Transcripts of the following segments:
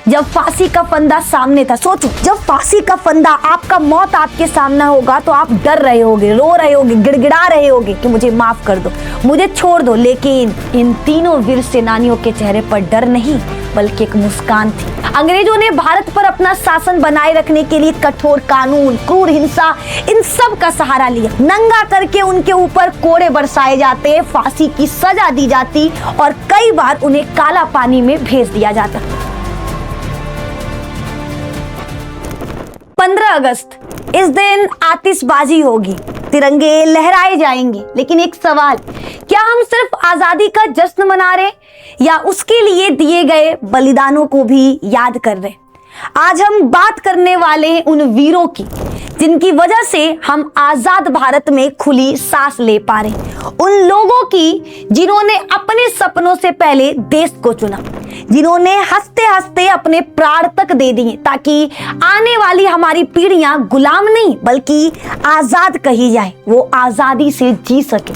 जब फांसी का फंदा सामने था। सोचो, जब फांसी का फंदा, आपका मौत आपके सामने होगा तो आप डर रहे होगे, रो रहे होगे, गिड़गिड़ा रहे होगे कि मुझे माफ कर दो, मुझे छोड़ दो। लेकिन इन तीनों वीर सेनानियों के चेहरे पर डर नहीं बल्कि एक मुस्कान थी। अंग्रेजों ने भारत पर अपना शासन बनाए रखने के लिए कठोर कानून, क्रूर हिंसा, इन सब का सहारा लिया। नंगा करके उनके ऊपर कोड़े बरसाए जाते, फांसी की सजा दी जाती और कई बार उन्हें काला पानी में भेज दिया जाता। 15 अगस्त, इस दिन आतिशबाजी होगी, तिरंगे लहराए जाएंगे। लेकिन एक सवाल, क्या हम सिर्फ आजादी का जश्न मना रहे या उसके लिए दिए गए बलिदानों को भी याद कर रहे? आज हम बात करने वाले हैं उन वीरों की जिनकी वजह से हम आजाद भारत में खुली सांस ले पा रहे हैं। उन लोगों की जिन्होंने अपने सपनों से पहले देश को चुना, जिन्होंने हंसते हंसते अपने प्राण तक दे दिए ताकि आने वाली हमारी पीढ़ियां गुलाम नहीं बल्कि आजाद कही जाए, वो आजादी से जी सके।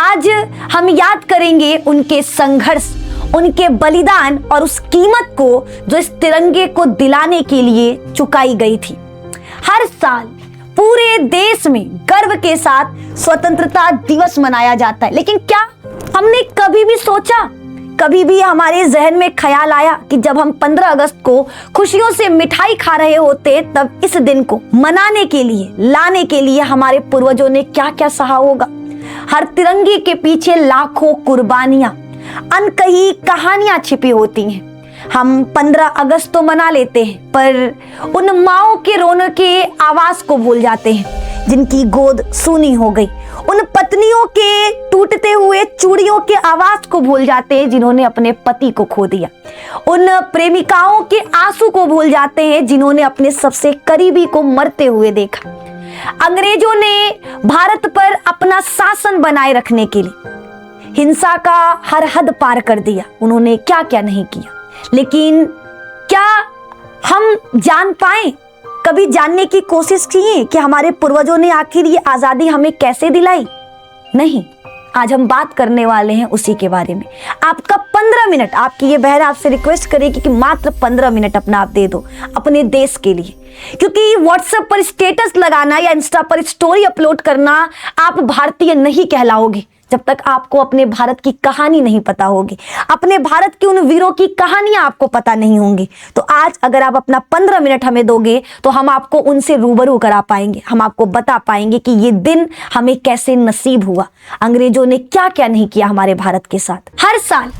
आज हम याद करेंगे उनके संघर्ष, उनके बलिदान और उस कीमत को जो इस तिरंगे को दिलाने के लिए चुकाई गई थी। हर साल पूरे देश में गर्व के साथ स्वतंत्रता दिवस मनाया जाता है, लेकिन क्या हमने कभी भी सोचा, कभी भी हमारे जहन में ख्याल आया कि जब हम 15 अगस्त को खुशियों से मिठाई खा रहे होते तब इस दिन को मनाने के लिए, लाने के लिए हमारे पूर्वजों ने क्या क्या सहा होगा? हर तिरंगे के पीछे लाखों कुर्बानियां, अनकही कहानियां छिपी होती हैं। हम 15 अगस्त तो मना लेते हैं पर उन माओं के रोने के आवाज को भूल जाते हैं जिनकी गोद सूनी हो गई, उन पत्नियों के टूटते हुए चूड़ियों के आवाज को भूल जाते हैं जिन्होंने अपने पति को खो दिया, उन प्रेमिकाओं के आंसू को भूल जाते हैं जिन्होंने अपने सबसे करीबी को मरते हुए देखा। अंग्रेजों ने भारत पर अपना शासन बनाए रखने के लिए हिंसा का हर हद पार कर दिया। उन्होंने क्या क्या नहीं किया, लेकिन क्या हम जान पाए, कभी जानने की कोशिश की कि हमारे पूर्वजों ने आखिर ये आजादी हमें कैसे दिलाई? नहीं, आज हम बात करने वाले हैं उसी के बारे में। आपका 15 मिनट, आपकी ये बहन आपसे रिक्वेस्ट करेगी कि मात्र 15 मिनट अपना आप दे दो अपने देश के लिए, क्योंकि व्हाट्सएप पर स्टेटस लगाना या इंस्टा पर स्टोरी अपलोड करना आप भारतीय नहीं कहलाओगे जब तक आपको अपने भारत की कहानी नहीं पता होगी, अपने भारत के उन वीरों की कहानियां आपको पता नहीं होंगी। तो आज अगर आप अपना 15 मिनट हमें दोगे तो हम आपको उनसे रूबरू करा पाएंगे, हम आपको बता पाएंगे कि ये दिन हमें कैसे नसीब हुआ, अंग्रेजों ने क्या क्या नहीं किया हमारे भारत के साथ। हर साल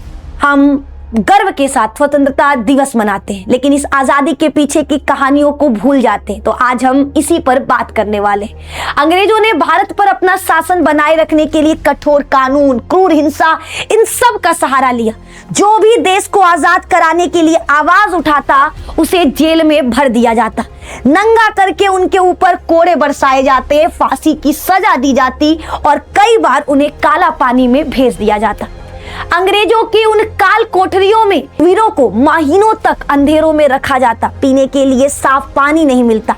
हम गर्व के साथ स्वतंत्रता दिवस मनाते हैं, लेकिन इस आजादी के पीछे की कहानियों को भूल जाते हैं। तो आज हम इसी पर बात करने वाले हैं। अंग्रेजों ने भारत पर अपना शासन बनाए रखने के लिए कठोर कानून, क्रूर हिंसा, इन सब का सहारा लिया। जो भी देश को आजाद कराने के लिए आवाज उठाता उसे जेल में भर दिया जाता, नंगा करके उनके ऊपर कोड़े बरसाए जाते, फांसी की सजा दी जाती और कई बार उन्हें काला पानी में भेज दिया जाता। अंग्रेजों की उन काल कोठरियों में वीरों को महीनों तक अंधेरों में रखा जाता, पीने के लिए साफ पानी नहीं मिलता,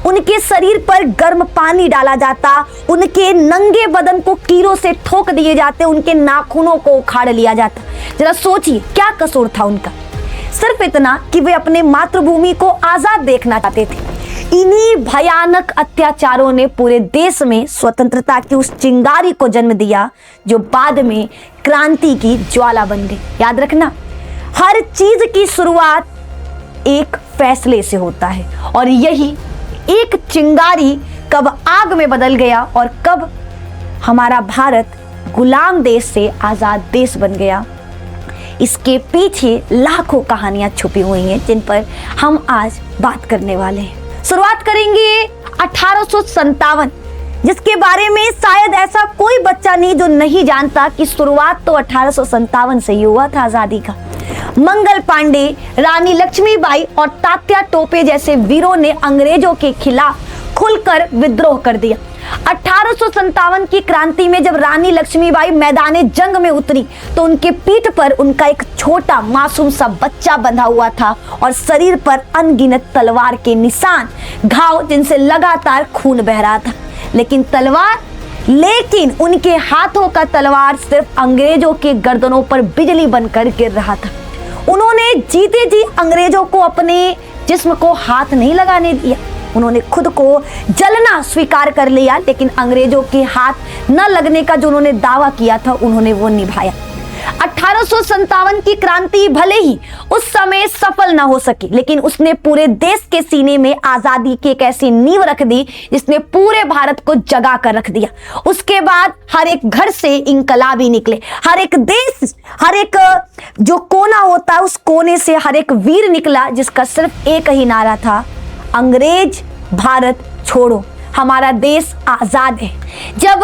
उनके शरीर पर गर्म पानी डाला जाता, उनके नंगे बदन को कीलों से ठोक दिए जाते, उनके नाखूनों को उखाड़ लिया जाता। जरा सोचिए क्या कसूर था उनका, सिर्फ इतना कि वे अपने मातृभूमि को आजाद देखना चाहते थे। इन्हीं भयानक अत्याचारों ने पूरे देश में स्वतंत्रता की उस चिंगारी को जन्म दिया जो बाद में क्रांति की ज्वाला बन गई। याद रखना, हर चीज की शुरुआत एक फैसले से होता है और यही एक चिंगारी कब आग में बदल गया और कब हमारा भारत गुलाम देश से आजाद देश बन गया, इसके पीछे लाखों कहानियां छुपी हुई हैं जिन पर हम आज बात करने वाले हैं। शुरुआत करेंगे 1857, जिसके बारे में शायद ऐसा कोई बच्चा नहीं जो नहीं जानता कि शुरुआत तो 1857 से ही हुआ था आजादी का। मंगल पांडे, रानी लक्ष्मीबाई और तात्या टोपे जैसे वीरों ने अंग्रेजों के खिलाफ खुलकर विद्रोह कर दिया। 1857 की क्रांति में जब रानी लक्ष्मीबाई मैदाने जंग में उतरी तो उनके पीठ पर उनका एक छोटा मासूम सा बच्चा बंधा हुआ था और शरीर पर अनगिनत तलवार के निशान, घाव जिनसे लगातार खून बह रहा था। लेकिन उनके हाथों का तलवार सिर्फ अंग्रेजों के गर्दनों पर बिजली बनकर गिर रहा था। उन्होंने जीते जी अंग्रेजों को अपने जिस्म को हाथ नहीं लगाने दिया। उन्होंने खुद को जलना स्वीकार कर लिया, लेकिन अंग्रेजों के हाथ न लगने का जो उन्होंने दावा किया था उन्होंने वो निभाया। 1857 की क्रांति भले ही उस समय सफल ना हो सकी, लेकिन उसने पूरे देश के सीने में आजादी की एक ऐसी नींव रख दी जिसने पूरे भारत को जगा कर रख दिया। उसके बाद हर एक घर से इंकलाबी निकले, हर एक देश, हर एक जो कोना होता है उस कोने से हर एक वीर निकला जिसका सिर्फ एक ही नारा था, अंग्रेज भारत छोड़ो, हमारा देश आजाद है। जब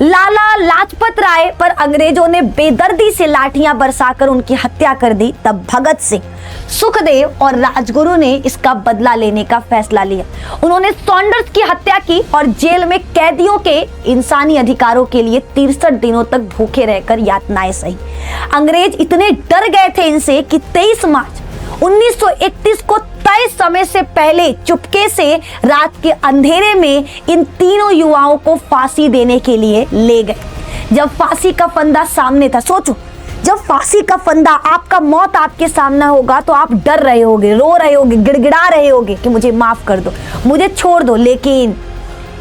लाला लाजपत राय पर अंग्रेजों ने बेदर्दी से लाठियां बरसाकर उनकी हत्या कर दी, तब भगत सिंह, सुखदेव और राजगुरु ने इसका बदला लेने का फैसला लिया। उन्होंने सॉन्डर्स की हत्या की और जेल में कैदियों के इंसानी अधिकारों के लिए 63 दिनों तक भूखे रहकर यातनाएं सही। अंग्रेज इतने डर गए थे इनसे कि 23 मार्च 1931 को तय समय से पहले चुपके से रात के अंधेरे में इन तीनों युवाओं को फांसी देने के लिए ले गए। जब फांसी का फंदा सामने था, सोचो, जब फांसी का फंदा, आपका मौत आपके सामने होगा तो आप डर रहे होगे, रो रहे होगे, गिड़गिड़ा रहे होगे कि मुझे माफ कर दो, मुझे छोड़ दो। लेकिन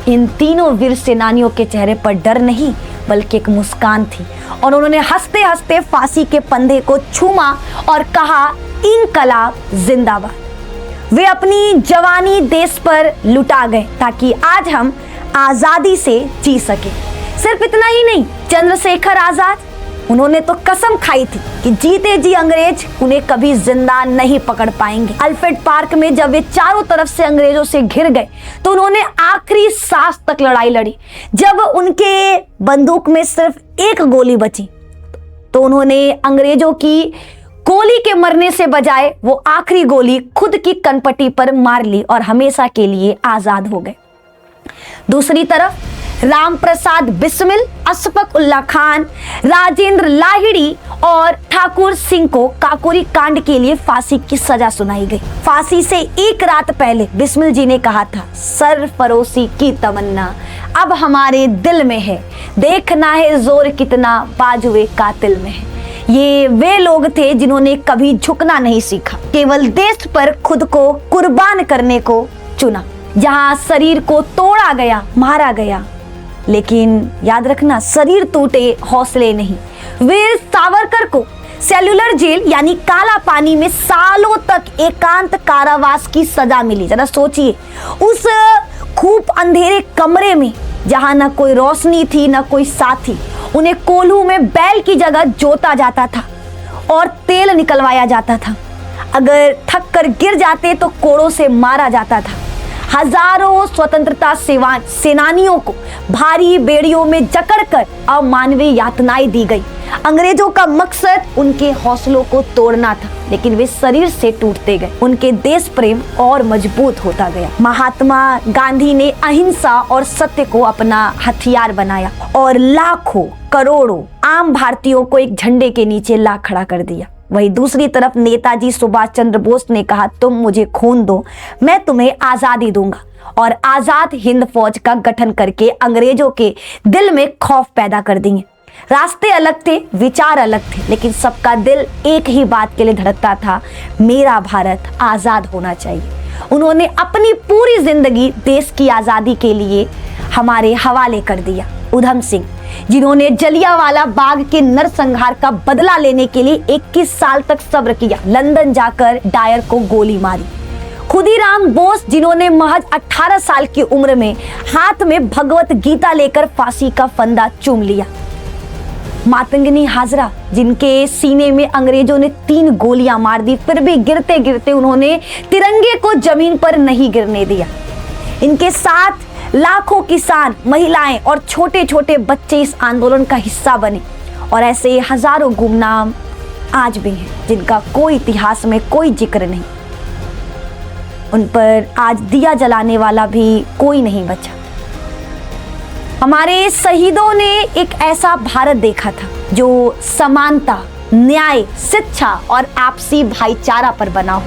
इन तीनों वीर सेनानियों के चेहरे पर डर नहीं बल्कि एक मुस्कान थी और उन्होंने हंसते हंसते फांसी के फंदे को छूमा और कहा, इंकलाब जिंदाबाद। वे अपनी जवानी देश पर लुटा गए ताकि आज हम आजादी से जी सके। सिर्फ इतना ही नहीं, चंद्रशेखर आजाद, उन्होंने तो कसम खाई थी कि जीते जी अंग्रेज उन्हें कभी जिंदा नहीं पकड़ पाएंगे। अल्फ्रेड पार्क में जब वे चारों तरफ से अंग्रेजों से घिर गए तो उन्होंने आखिरी सांस तक लड़ाई लड़ी। जब उनके बंदूक में सिर्फ एक गोली बची तो उन्होंने अंग्रेजों की गोली के मरने से बजाय वो आखिरी गोली खुद की कनपटी पर मार ली और हमेशा के लिए आजाद हो गए। दूसरी तरफ राम प्रसाद बिस्मिल, अशफाक उल्लाह खान, राजेंद्र लाहिड़ी और ठाकुर सिंह को काकोरी कांड के लिए फांसी की सजा सुनाई गई। फांसी से एक रात पहले बिस्मिल जी ने कहा था, सरफरोशी की तमन्ना अब हमारे दिल में है, देखना है जोर कितना बाजुए कातिल में है। ये वे लोग थे जिन्होंने कभी झुकना नहीं सीखा, केवल देश पर खुद को कुर्बान करने को चुना। जहां शरीर को तोड़ा गया, मारा गया, लेकिन याद रखना, शरीर टूटे हौसले नहीं। वीर सावरकर को सेल्युलर जेल यानी काला पानी में सालों तक एकांत कारावास की सजा मिली। जरा सोचिए, उस खूब अंधेरे कमरे में जहां न कोई रोशनी थी न कोई साथी, उन्हें कोल्हू में बैल की जगह जोता जाता था और तेल निकलवाया जाता था। अगर थक कर गिर जाते तो कोड़ों से मारा जाता था। हजारों स्वतंत्रता सेनानियों को भारी बेड़ियों में जकड़कर अमानवीय यातनाएं दी गई। अंग्रेजों का मकसद उनके हौसलों को तोड़ना था, लेकिन वे शरीर से टूटते गए। उनके देश प्रेम और मजबूत होता गया। महात्मा गांधी ने अहिंसा और सत्य को अपना हथियार बनाया और लाखों करोड़ों आम भारतीयों को एक झंडे के नीचे ला खड़ा कर दिया। वहीं दूसरी तरफ नेताजी सुभाष चंद्र बोस ने कहा, तुम मुझे खून दो, मैं तुम्हें आजादी दूंगा, और आजाद हिंद फौज का गठन करके अंग्रेजों के दिल में खौफ पैदा कर दिए। रास्ते अलग थे, विचार अलग थे, लेकिन सबका दिल एक ही बात के लिए धड़कता था, मेरा भारत आजाद होना चाहिए। उन्होंने अपनी पूरी जिंदगी देश की आजादी के लिए हमारे हवाले कर दिया। उधम सिंह, जिन्होंने जलियांवाला बाग के नरसंहार का बदला लेने के लिए 21 साल तक सब्र किया, लंदन जाकर डायर को गोली मारी। खुदीराम बोस, जिन्होंने महज 18 साल की उम्र में हाथ में भगवत गीता लेकर फांसी का फंदा चूम लिया। मातंगनी हाजरा, जिनके सीने में अंग्रेजों ने 3 गोलियां मार दी, फिर भी गिरते गिरते उन्होंने तिरंगे को जमीन पर नहीं गिरने दिया। इनके साथ लाखों किसान, महिलाएं और छोटे छोटे बच्चे इस आंदोलन का हिस्सा बने, और ऐसे हजारों गुमनाम आज भी हैं जिनका कोई इतिहास में कोई जिक्र नहीं। उन पर आज दिया जलाने वाला भी कोई नहीं बचा। हमारे शहीदों ने एक ऐसा भारत देखा था जो समानता, न्याय, शिक्षा और आपसी भाईचारा पर बना हो।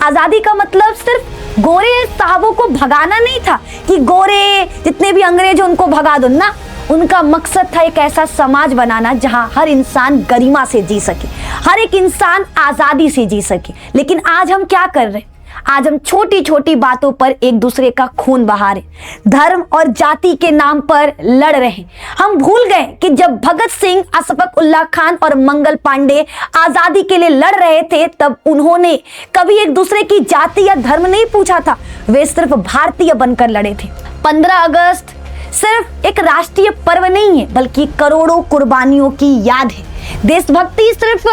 आजादी का मतलब सिर्फ गोरे साहबों को भगाना नहीं था कि गोरे जितने भी अंग्रेज उनको भगा दो ना, उनका मकसद था एक ऐसा समाज बनाना जहां हर इंसान गरिमा से जी सके, हर एक इंसान आजादी से जी सके। लेकिन आज हम क्या कर रहे हैं? आज हम छोटी छोटी बातों पर एक दूसरे का खून बहा रहे, धर्म और जाति के नाम पर लड़ रहे हैं। हम भूल गए कि जब भगत सिंह, अशफाक उल्लाह खान और मंगल पांडे आजादी के लिए लड़ रहे थे, तब उन्होंने कभी एक दूसरे की जाति या धर्म नहीं पूछा था, वे सिर्फ भारतीय बनकर लड़े थे। 15 अगस्त सिर्फ एक राष्ट्रीय पर्व नहीं है, बल्कि करोड़ों कुर्बानियों की याद है। देशभक्ति सिर्फ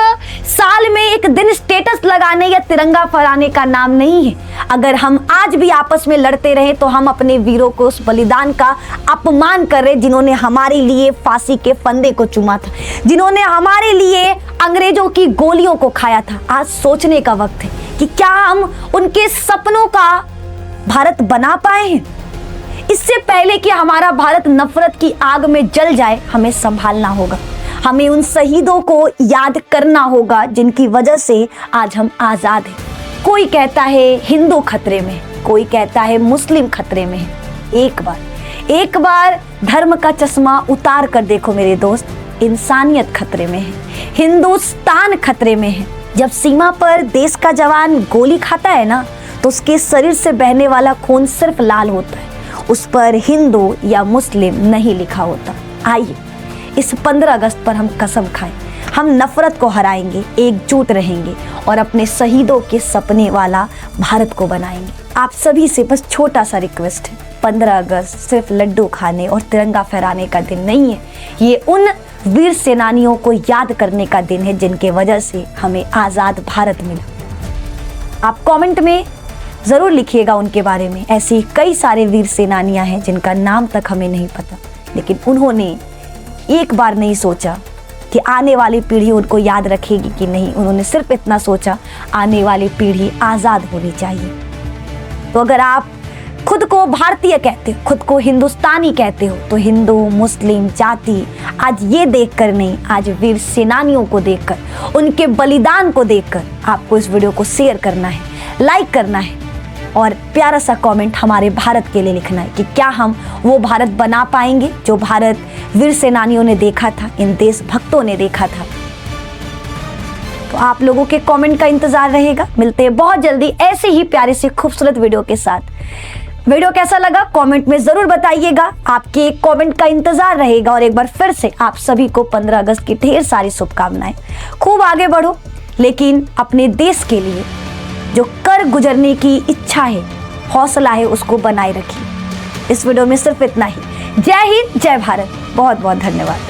साल में एक दिन स्टेटस लगाने या तिरंगा फहराने का नाम नहीं है। अगर हम आज भी आपस में लड़ते रहे तो हम अपने वीरों को उस बलिदान का अपमान कर रहे, जिन्होंने हमारे लिए फांसी के फंदे को चूमा था, जिन्होंने हमारे लिए अंग्रेजों की गोलियों को खाया था। आज सोचने का वक्त है कि क्या हम उनके सपनों का भारत बना पाए हैं? इससे पहले कि हमारा भारत नफरत की आग में जल जाए, हमें संभालना होगा। हमें उन शहीदों को याद करना होगा जिनकी वजह से आज हम आजाद हैं। कोई कहता है हिंदू खतरे में, कोई कहता है मुस्लिम खतरे में है। एक बार धर्म का चश्मा उतार कर देखो मेरे दोस्त, इंसानियत खतरे में है, हिंदुस्तान खतरे में है। जब सीमा पर देश का जवान गोली खाता है ना, तो उसके शरीर से बहने वाला खून सिर्फ लाल होता है, उस पर हिंदू या मुस्लिम नहीं लिखा होता। आइए इस 15 अगस्त पर हम कसम खाएं, हम नफरत को हराएंगे, एकजुट रहेंगे और अपने शहीदों के सपने वाला भारत को बनाएंगे। आप सभी से बस छोटा सा रिक्वेस्ट है, 15 अगस्त सिर्फ लड्डू खाने और तिरंगा फहराने का दिन नहीं है, ये उन वीर सेनानियों को याद करने का दिन है जिनके वजह से हमें आज़ाद भारत मिला। आप कमेंट में ज़रूर लिखिएगा उनके बारे में। ऐसे कई सारे वीर सेनानियां हैं जिनका नाम तक हमें नहीं पता, लेकिन उन्होंने एक बार नहीं सोचा कि आने वाली पीढ़ी उनको याद रखेगी कि नहीं। उन्होंने सिर्फ इतना सोचा, आने वाली पीढ़ी आज़ाद होनी चाहिए। तो अगर आप खुद को भारतीय कहते हो, खुद को हिंदुस्तानी कहते हो, तो हिंदू मुस्लिम जाति आज ये देखकर नहीं, आज वीर सेनानियों को देखकर, उनके बलिदान को देखकर आपको इस वीडियो को शेयर करना है, लाइक करना है और प्यारा सा कमेंट हमारे भारत के लिए लिखना है कि क्या हम वो भारत बना पाएंगे जो भारत वीर सेनानियों ने देखा था, इन देशभक्तों ने देखा था। तो आप लोगों के कमेंट का इंतजार रहेगा। मिलते हैं बहुत जल्दी ऐसे ही प्यारे से खूबसूरत वीडियो के साथ। वीडियो कैसा लगा कमेंट में जरूर बताइएगा, आपके कमेंट का इंतजार रहेगा। और एक बार फिर से आप सभी को 15 अगस्त की ढेर सारी शुभकामनाएं। खूब आगे बढ़ो, लेकिन अपने देश के लिए जो कर गुजरने की इच्छा है, हौसला है, उसको बनाए रखिए। इस वीडियो में सिर्फ इतना ही। जय हिंद, जय भारत, बहुत बहुत धन्यवाद।